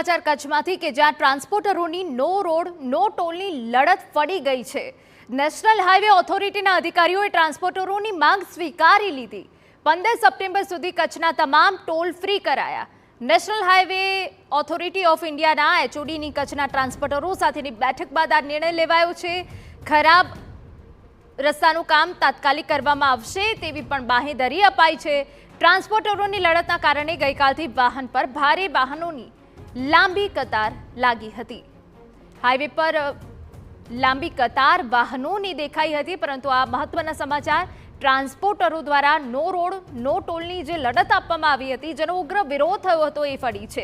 સમાચાર કચ્છમાંથી કે જ્યાં ટ્રાન્સપોર્ટરોની નો રોડ નો ટોલની લડત ફળી ગઈ છે। નેશનલ હાઈવે ઓથોરિટીના અધિકારીઓએ ટ્રાન્સપોર્ટરોની માંગ સ્વીકારી લીધી। 15 સપ્ટેમ્બર સુધી કચ્છના તમામ ટોલ ફ્રી કરાયા। નેશનલ હાઈવે ઓથોરિટી ઓફ ઇન્ડિયાના એચઓડીની કચ્છના ટ્રાન્સપોર્ટરો સાથેની બેઠક બાદ આ નિર્ણય લેવાયો છે। ખરાબ રસ્તાનું કામ તાત્કાલિક કરવામાં આવશે તેવી પણ બાહેંધરી અપાઈ છે। ટ્રાન્સપોર્ટરોની લડતના કારણે ગઈકાલથી વાહન પર ભારે વાહનોની લાંબી કતાર લાગી હતી। હાઈવે પર લાંબી કતાર વાહનોની દેખાઈ હતી, પરંતુ આ મહત્વના સમાચાર ટ્રાન્સપોર્ટરો દ્વારા નો રોડ નો ટોલની જે લડત આપવામાં આવી હતી, જેનો ઉગ્ર વિરોધ થયો હતો, એ ફળી છે।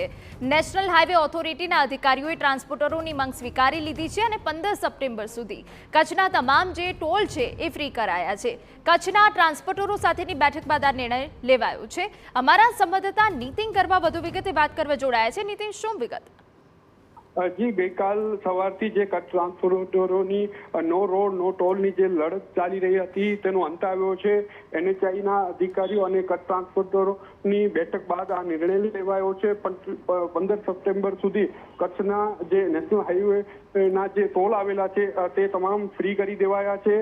નેશનલ હાઈવે ઓથોરિટીના અધિકારીઓએ ટ્રાન્સપોર્ટરોની માંગ સ્વીકારી લીધી છે અને 15 સપ્ટેમ્બર સુધી કચ્છના તમામ જે ટોલ છે એ ફ્રી કરાયા છે। કચ્છના ટ્રાન્સપોર્ટરો સાથેની બેઠક બાદ આ નિર્ણય લેવાયો છે। અમારા સંવાદદાતા નીતિન કરવા વધુ વિગતે વાત કરવા જોડાયા છે। નીતિન, શું વિગત? જી, ગઈકાલ સવારથી જે કચ્છ ટ્રાન્સપોર્ટરોની નો રોડ નો ટોલની જે લડત ચાલી રહી હતી તેનો અંત આવ્યો છે। એનએચઆઈના અધિકારીઓ અને કચ્છ ટ્રાન્સપોર્ટરોની બેઠક બાદ આ નિર્ણય લેવાયો છે। 15 સપ્ટેમ્બર સુધી કચ્છના જે નેશનલ હાઈવેના જે ટોલ આવેલા છે તે તમામ ફ્રી કરી દેવાયા છે।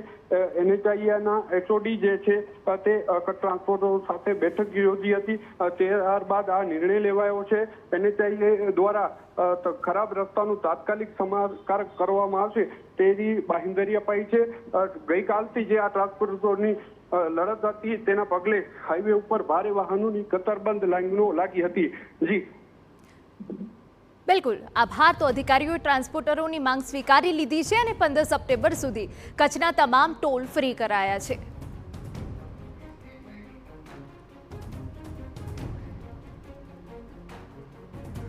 એનએચઆઈના એચઓડી જે છે તે કચ્છ ટ્રાન્સપોર્ટરો સાથે બેઠક યોજી હતી, ત્યારબાદ આ નિર્ણય લેવાયો છે। એનએચઆઈ દ્વારા ખરાબ રસ્તાનું તાત્કાલિક સમારકામ કરવામાં આવશે તેવી બાહેંધરી અપાઈ છે। ગઈકાલથી જે આ ટ્રાન્સપોર્ટરોની લડત હતી તેના પગલે હાઈવે ઉપર ભારે વાહનોની કતારબંધ લાઈનો લાગી હતી। જી બિલકુલ, આભાર। તો અધિકારીઓએ ટ્રાન્સપોર્ટરોની માંગ સ્વીકારી લીધી છે અને 15 સપ્ટેમ્બર સુધી કચ્છના તમામ ટોલ ફ્રી કરાયા છે।